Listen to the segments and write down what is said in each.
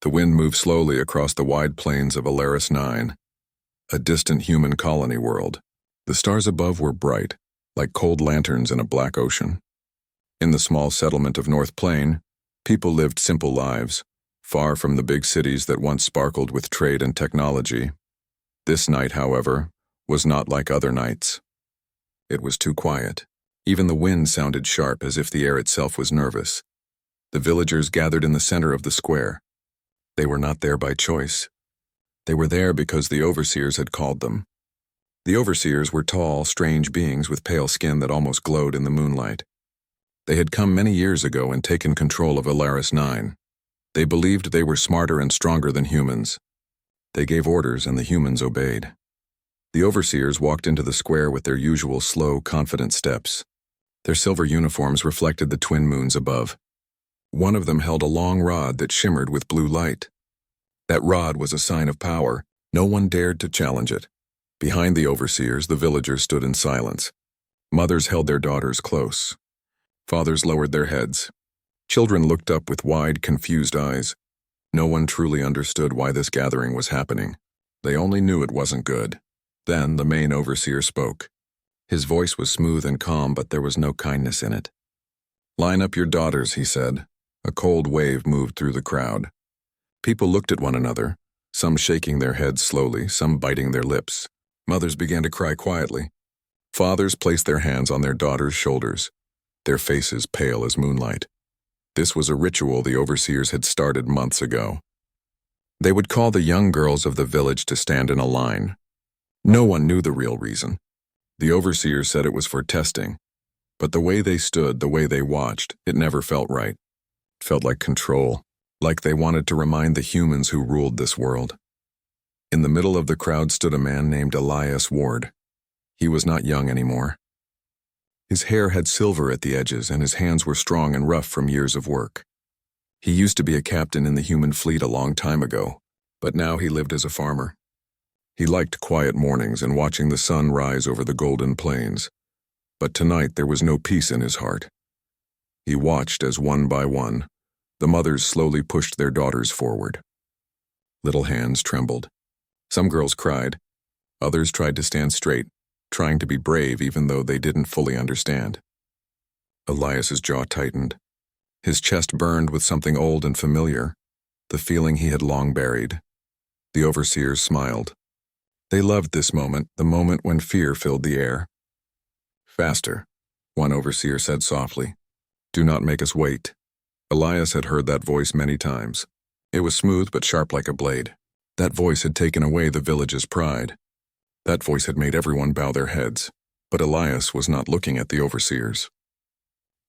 The wind moved slowly across the wide plains of Alaris 9, a distant human colony world. The stars above were bright, like cold lanterns in a black ocean. In the small settlement of North Plain, people lived simple lives, far from the big cities that once sparkled with trade and technology. This night, however, was not like other nights. It was too quiet. Even the wind sounded sharp, as if the air itself was nervous. The villagers gathered in the center of the square. They were not there by choice. They were there because the overseers had called them. The overseers were tall, strange beings with pale skin that almost glowed in the moonlight. They had come many years ago and taken control of Alaris 9. They believed they were smarter and stronger than humans. They gave orders and the humans obeyed. The overseers walked into the square with their usual slow, confident steps. Their silver uniforms reflected the twin moons above. One of them held a long rod that shimmered with blue light. That rod was a sign of power. No one dared to challenge it. Behind the overseers, the villagers stood in silence. Mothers held their daughters close. Fathers lowered their heads. Children looked up with wide, confused eyes. No one truly understood why this gathering was happening. They only knew it wasn't good. Then the main overseer spoke. His voice was smooth and calm, but there was no kindness in it. "Line up your daughters," he said. A cold wave moved through the crowd. People looked at one another, some shaking their heads slowly, some biting their lips. Mothers began to cry quietly. Fathers placed their hands on their daughters' shoulders, their faces pale as moonlight. This was a ritual the overseers had started months ago. They would call the young girls of the village to stand in a line. No one knew the real reason. The overseers said it was for testing, but the way they stood, the way they watched, it never felt right. It felt like control, like they wanted to remind the humans who ruled this world. In the middle of the crowd stood a man named Elias Ward. He was not young anymore. His hair had silver at the edges, and his hands were strong and rough from years of work. He used to be a captain in the human fleet a long time ago, but now he lived as a farmer. He liked quiet mornings and watching the sun rise over the golden plains, but tonight there was no peace in his heart. He watched as one by one, the mothers slowly pushed their daughters forward. Little hands trembled. Some girls cried. Others tried to stand straight, trying to be brave even though they didn't fully understand. Elias's jaw tightened. His chest burned with something old and familiar, the feeling he had long buried. The overseers smiled. They loved this moment, the moment when fear filled the air. "Faster," one overseer said softly. "Do not make us wait." Elias had heard that voice many times. It was smooth but sharp like a blade. That voice had taken away the village's pride. That voice had made everyone bow their heads. But Elias was not looking at the overseers.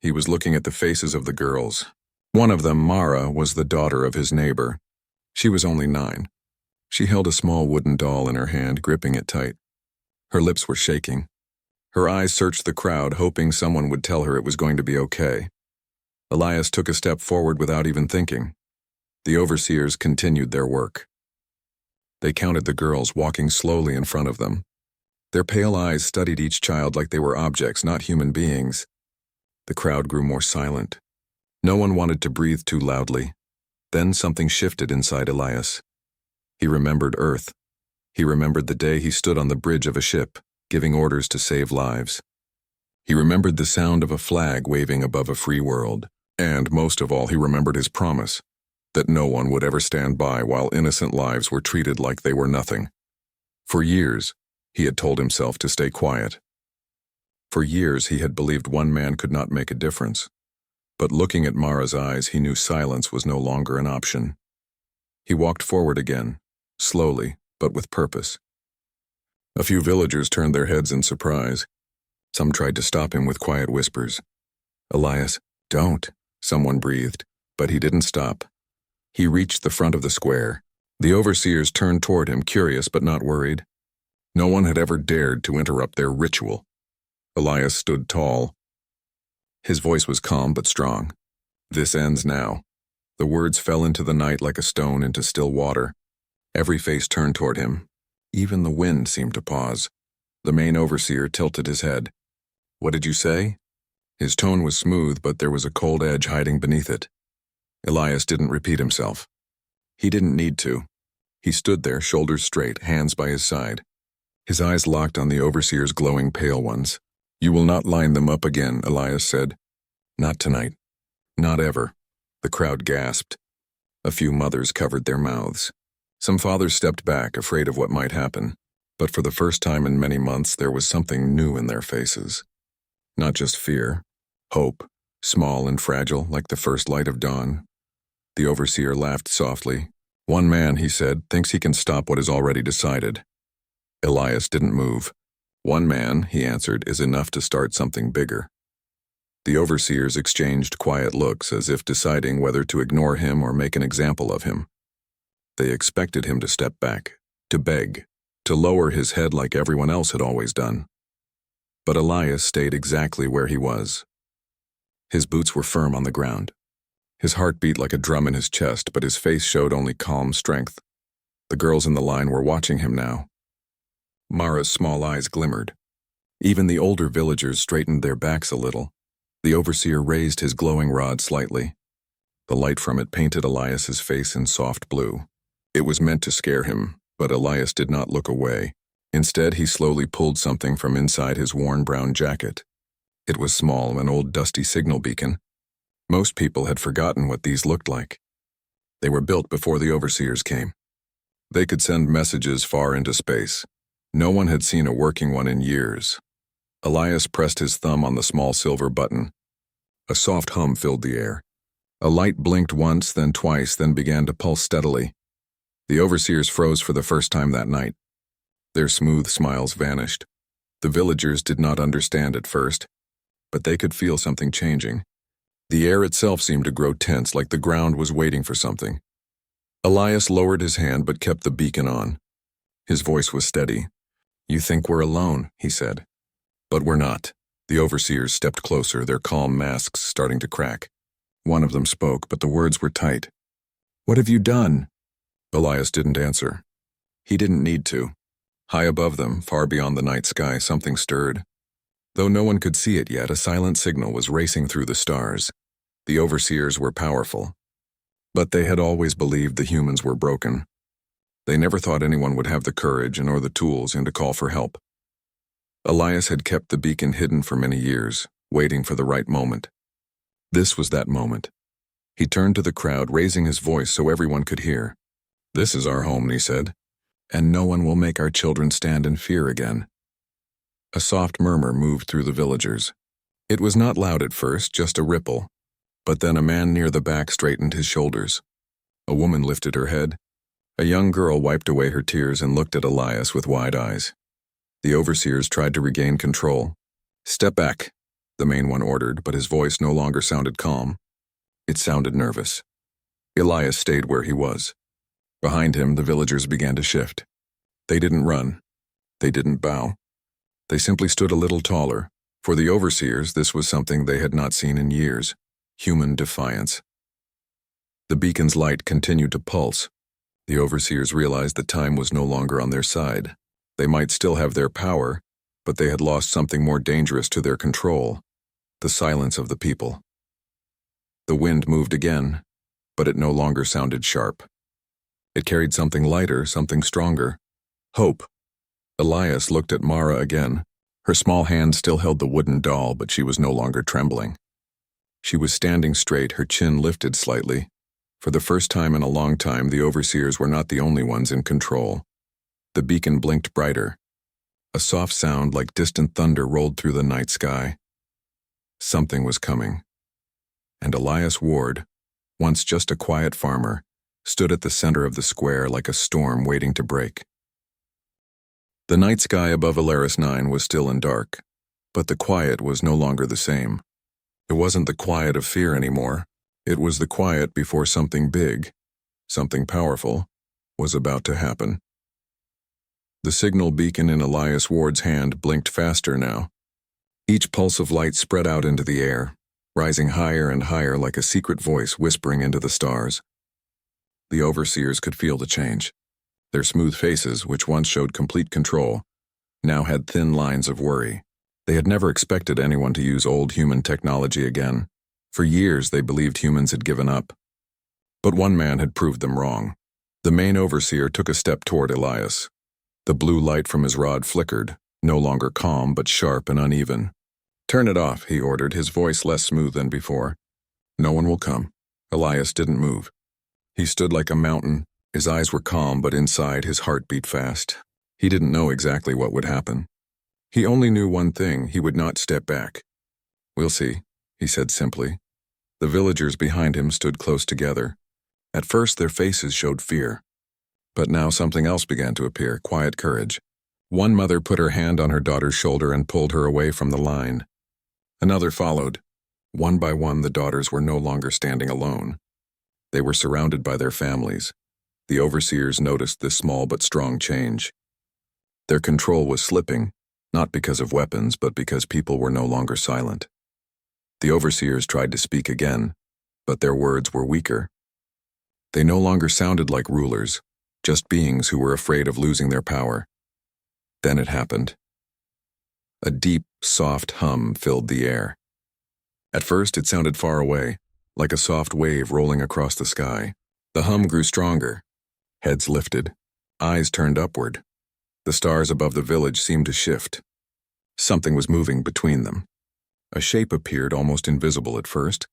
He was looking at the faces of the girls. One of them, Mara, was the daughter of his neighbor. She was only 9. She held a small wooden doll in her hand, gripping it tight. Her lips were shaking. Her eyes searched the crowd, hoping someone would tell her it was going to be okay. Elias took a step forward without even thinking. The overseers continued their work. They counted the girls, walking slowly in front of them. Their pale eyes studied each child like they were objects, not human beings. The crowd grew more silent. No one wanted to breathe too loudly. Then something shifted inside Elias. He remembered Earth. He remembered the day he stood on the bridge of a ship, giving orders to save lives. He remembered the sound of a flag waving above a free world. And most of all, he remembered his promise, that no one would ever stand by while innocent lives were treated like they were nothing. For years, he had told himself to stay quiet. For years, he had believed one man could not make a difference. But looking at Mara's eyes, he knew silence was no longer an option. He walked forward again, slowly, but with purpose. A few villagers turned their heads in surprise. Some tried to stop him with quiet whispers. "Elias, don't," someone breathed, but he didn't stop. He reached the front of the square. The overseers turned toward him, curious but not worried. No one had ever dared to interrupt their ritual. Elias stood tall. His voice was calm but strong. "This ends now." The words fell into the night like a stone into still water. Every face turned toward him. Even the wind seemed to pause. The main overseer tilted his head. "What did you say?" His tone was smooth, but there was a cold edge hiding beneath it. Elias didn't repeat himself. He didn't need to. He stood there, shoulders straight, hands by his side. His eyes locked on the overseer's glowing pale ones. "You will not line them up again," Elias said. "Not tonight. Not ever." The crowd gasped. A few mothers covered their mouths. Some fathers stepped back, afraid of what might happen. But for the first time in many months, there was something new in their faces. Not just fear, hope, small and fragile like the first light of dawn. The overseer laughed softly. "One man," he said, "thinks he can stop what is already decided." Elias didn't move. "One man," he answered, "is enough to start something bigger." The overseers exchanged quiet looks as if deciding whether to ignore him or make an example of him. They expected him to step back, to beg, to lower his head like everyone else had always done. But Elias stayed exactly where he was. His boots were firm on the ground. His heart beat like a drum in his chest, but his face showed only calm strength. The girls in the line were watching him now. Mara's small eyes glimmered. Even the older villagers straightened their backs a little. The overseer raised his glowing rod slightly. The light from it painted Elias's face in soft blue. It was meant to scare him, but Elias did not look away. Instead, he slowly pulled something from inside his worn brown jacket. It was small, an old dusty signal beacon. Most people had forgotten what these looked like. They were built before the overseers came. They could send messages far into space. No one had seen a working one in years. Elias pressed his thumb on the small silver button. A soft hum filled the air. A light blinked once, then twice, then began to pulse steadily. The overseers froze for the first time that night. Their smooth smiles vanished. The villagers did not understand at first, but they could feel something changing. The air itself seemed to grow tense, like the ground was waiting for something. Elias lowered his hand but kept the beacon on. His voice was steady. "You think we're alone," he said. "But we're not." The overseers stepped closer, their calm masks starting to crack. One of them spoke, but the words were tight. "What have you done?" Elias didn't answer. He didn't need to. High above them, far beyond the night sky, something stirred. Though no one could see it yet, a silent signal was racing through the stars. The overseers were powerful. But they had always believed the humans were broken. They never thought anyone would have the courage nor the tools and to call for help. Elias had kept the beacon hidden for many years, waiting for the right moment. This was that moment. He turned to the crowd, raising his voice so everyone could hear. "This is our home," he said, "and no one will make our children stand in fear again." A soft murmur moved through the villagers. It was not loud at first, just a ripple. But then a man near the back straightened his shoulders. A woman lifted her head. A young girl wiped away her tears and looked at Elias with wide eyes. The overseers tried to regain control. "Step back," the main one ordered, but his voice no longer sounded calm. It sounded nervous. Elias stayed where he was. Behind him, the villagers began to shift. They didn't run. They didn't bow. They simply stood a little taller. For the overseers, this was something they had not seen in years. Human defiance. The beacon's light continued to pulse. The overseers realized that time was no longer on their side. They might still have their power, but they had lost something more dangerous to their control: the silence of the people. The wind moved again, but it no longer sounded sharp. It carried something lighter, something stronger. Hope. Elias looked at Mara again. Her small hand still held the wooden doll, but she was no longer trembling. She was standing straight, her chin lifted slightly. For the first time in a long time, the overseers were not the only ones in control. The beacon blinked brighter. A soft sound like distant thunder rolled through the night sky. Something was coming. And Elias Ward, once just a quiet farmer, stood at the center of the square like a storm waiting to break. The night sky above Alaris 9 was still and dark, but the quiet was no longer the same. It wasn't the quiet of fear anymore. It was the quiet before something big, something powerful, was about to happen. The signal beacon in Elias Ward's hand blinked faster now. Each pulse of light spread out into the air, rising higher and higher like a secret voice whispering into the stars. The overseers could feel the change. Their smooth faces, which once showed complete control, now had thin lines of worry. They had never expected anyone to use old human technology again. For years they believed humans had given up. But one man had proved them wrong. The main overseer took a step toward Elias. The blue light from his rod flickered, no longer calm but sharp and uneven. "Turn it off," he ordered, his voice less smooth than before. "No one will come." Elias didn't move. He stood like a mountain. His eyes were calm, but inside his heart beat fast. He didn't know exactly what would happen. He only knew one thing: he would not step back. "We'll see," he said simply. The villagers behind him stood close together. At first their faces showed fear. But now something else began to appear: quiet courage. One mother put her hand on her daughter's shoulder and pulled her away from the line. Another followed. One by one, the daughters were no longer standing alone. They were surrounded by their families. The overseers noticed this small but strong change. Their control was slipping, not because of weapons, but because people were no longer silent. The overseers tried to speak again, but their words were weaker. They no longer sounded like rulers, just beings who were afraid of losing their power. Then it happened. A deep, soft hum filled the air. At first it sounded far away, like a soft wave rolling across the sky. The hum grew stronger. Heads lifted, eyes turned upward. The stars above the village seemed to shift. Something was moving between them. A shape appeared, almost invisible at first,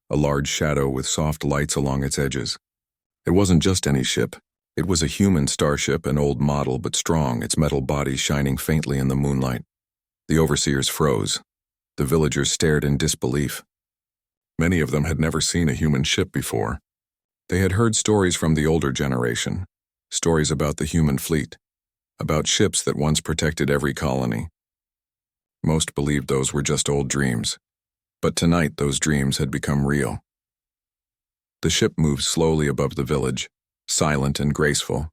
a large shadow with soft lights along its edges. It wasn't just any ship. It was a human starship, an old model but strong, its metal body shining faintly in the moonlight. The overseers froze. The villagers stared in disbelief. Many of them had never seen a human ship before. They had heard stories from the older generation, stories about the human fleet, about ships that once protected every colony. Most believed those were just old dreams, but tonight those dreams had become real. The ship moved slowly above the village, silent and graceful.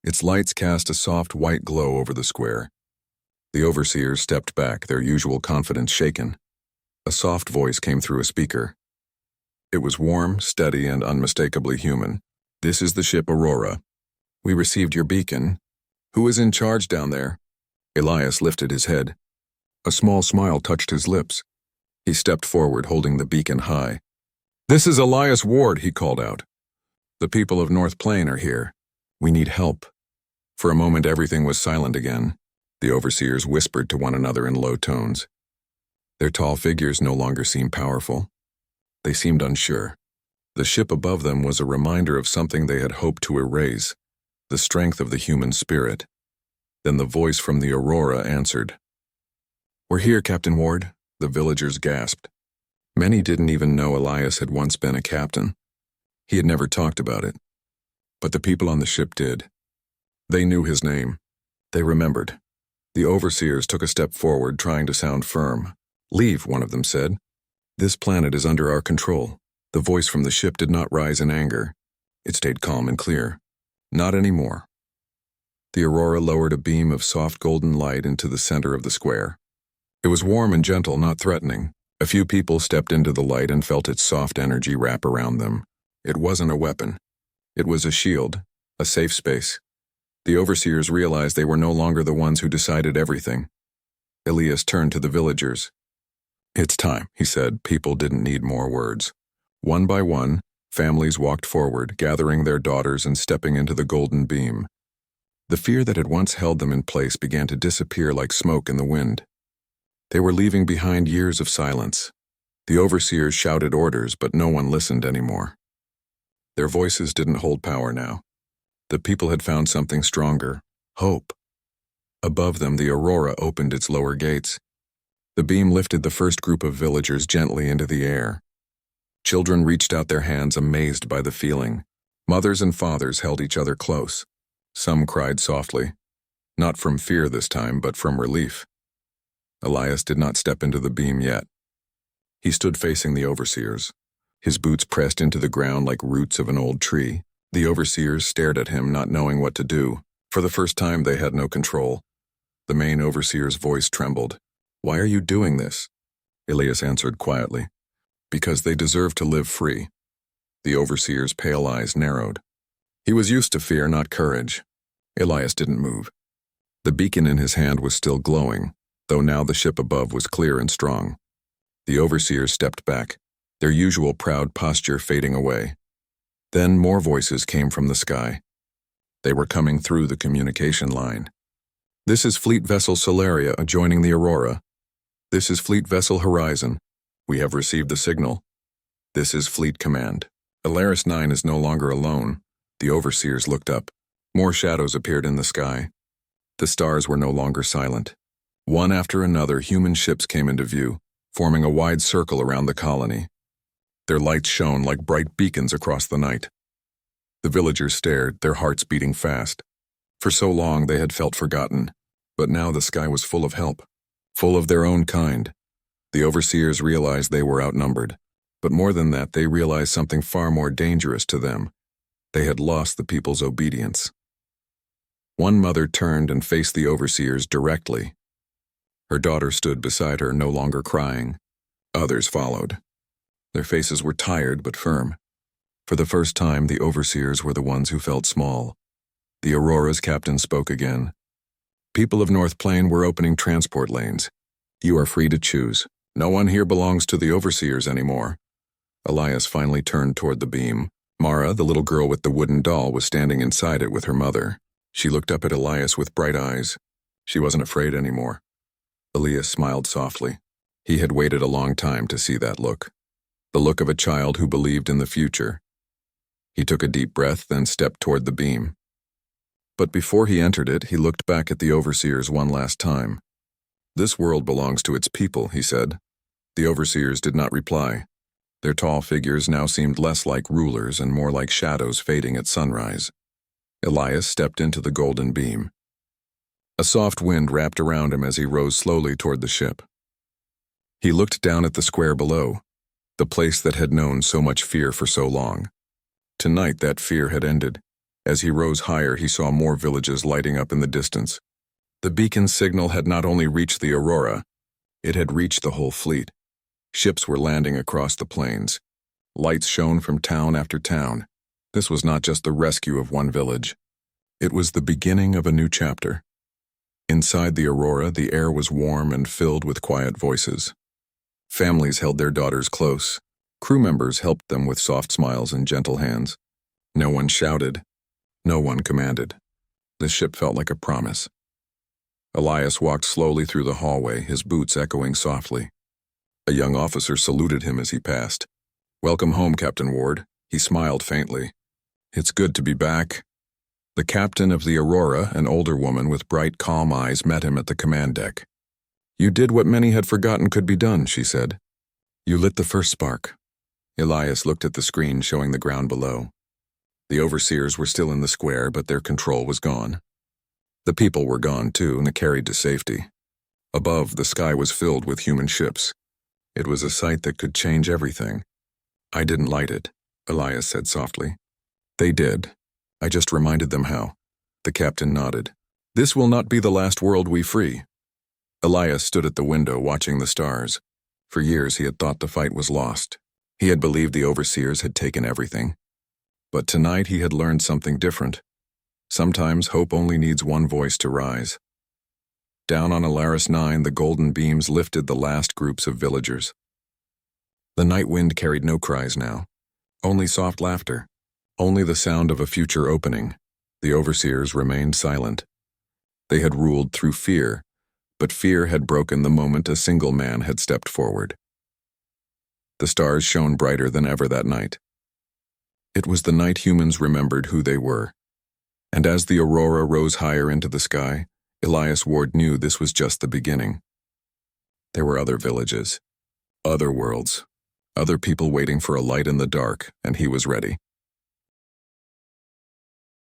Its lights cast a soft white glow over the square. The overseers stepped back, their usual confidence shaken. A soft voice came through a speaker. It was warm, steady, and unmistakably human. "This is the ship Aurora. We received your beacon. Who is in charge down there?" Elias lifted his head. A small smile touched his lips. He stepped forward, holding the beacon high. "This is Elias Ward," he called out. "The people of North Plain are here. We need help." For a moment everything was silent again. The overseers whispered to one another in low tones. Their tall figures no longer seemed powerful. They seemed unsure. The ship above them was a reminder of something they had hoped to erase, the strength of the human spirit. Then the voice from the Aurora answered. "We're here, Captain Ward," the villagers gasped. Many didn't even know Elias had once been a captain. He had never talked about it. But the people on the ship did. They knew his name. They remembered. The overseers took a step forward, trying to sound firm. "Leave," one of them said. "This planet is under our control." The voice from the ship did not rise in anger. It stayed calm and clear. "Not anymore." The Aurora lowered a beam of soft golden light into the center of the square. It was warm and gentle, not threatening. A few people stepped into the light and felt its soft energy wrap around them. It wasn't a weapon. It was a shield, a safe space. The overseers realized they were no longer the ones who decided everything. Elias turned to the villagers. "It's time," he said. People didn't need more words. One by one, families walked forward, gathering their daughters and stepping into the golden beam. The fear that had once held them in place began to disappear like smoke in the wind. They were leaving behind years of silence. The overseers shouted orders, but no one listened anymore. Their voices didn't hold power now. The people had found something stronger: hope. Above them, the Aurora opened its lower gates. The beam lifted the first group of villagers gently into the air. Children reached out their hands, amazed by the feeling. Mothers and fathers held each other close. Some cried softly, not from fear this time, but from relief. Elias did not step into the beam yet. He stood facing the overseers, his boots pressed into the ground like roots of an old tree. The overseers stared at him, not knowing what to do. For the first time, they had no control. The main overseer's voice trembled. "Why are you doing this?" Elias answered quietly. "Because they deserve to live free." The overseer's pale eyes narrowed. He was used to fear, not courage. Elias didn't move. The beacon in his hand was still glowing, though now the ship above was clear and strong. The overseers stepped back, their usual proud posture fading away. Then more voices came from the sky. They were coming through the communication line. This is Fleet Vessel Solaria joining the Aurora. This is Fleet Vessel Horizon. We have received the signal. This is Fleet Command. Alaris 9 is no longer alone. The overseers looked up. More shadows appeared in the sky. The stars were no longer silent. One after another, human ships came into view, forming a wide circle around the colony. Their lights shone like bright beacons across the night. The villagers stared, their hearts beating fast. For so long they had felt forgotten, but now the sky was full of help, full of their own kind. The overseers realized they were outnumbered, but more than that, they realized something far more dangerous to them. They had lost the people's obedience. One mother turned and faced the overseers directly. Her daughter stood beside her, no longer crying. Others followed. Their faces were tired but firm. For the first time, the overseers were the ones who felt small. The Aurora's captain spoke again. People of North Plain were opening transport lanes. You are free to choose. No one here belongs to the overseers anymore. Elias finally turned toward the beam. Mara, the little girl with the wooden doll, was standing inside it with her mother. She looked up at Elias with bright eyes. She wasn't afraid anymore. Elias smiled softly. He had waited a long time to see that look. The look of a child who believed in the future. He took a deep breath, then stepped toward the beam. But before he entered it, he looked back at the overseers one last time. This world belongs to its people, he said. The overseers did not reply. Their tall figures now seemed less like rulers and more like shadows fading at sunrise. Elias stepped into the golden beam. A soft wind wrapped around him as he rose slowly toward the ship. He looked down at the square below, the place that had known so much fear for so long. Tonight that fear had ended. As he rose higher, he saw more villages lighting up in the distance. The beacon signal had not only reached the Aurora, it had reached the whole fleet. Ships were landing across the plains. Lights shone from town after town. This was not just the rescue of one village. It was the beginning of a new chapter. Inside the Aurora, the air was warm and filled with quiet voices. Families held their daughters close. Crew members helped them with soft smiles and gentle hands. No one shouted. No one commanded. The ship felt like a promise. Elias walked slowly through the hallway, his boots echoing softly. A young officer saluted him as he passed. "Welcome home, Captain Ward." He smiled faintly. "It's good to be back." The captain of the Aurora, an older woman with bright, calm eyes, met him at the command deck. "You did what many had forgotten could be done," she said. "You lit the first spark." Elias looked at the screen showing the ground below. The overseers were still in the square, but their control was gone. The people were gone too, and carried to safety. Above, the sky was filled with human ships. It was a sight that could change everything. "I didn't light it," Elias said softly. "They did. I just reminded them how." The captain nodded. "This will not be the last world we free." Elias stood at the window watching the stars. For years he had thought the fight was lost. He had believed the overseers had taken everything. But tonight he had learned something different. Sometimes hope only needs one voice to rise. Down on Alaris 9, the golden beams lifted the last groups of villagers. The night wind carried no cries now. Only soft laughter. Only the sound of a future opening. The overseers remained silent. They had ruled through fear, but fear had broken the moment a single man had stepped forward. The stars shone brighter than ever that night. It was the night humans remembered who they were. And as the Aurora rose higher into the sky, Elias Ward knew this was just the beginning. There were other villages, other worlds, other people waiting for a light in the dark, and he was ready.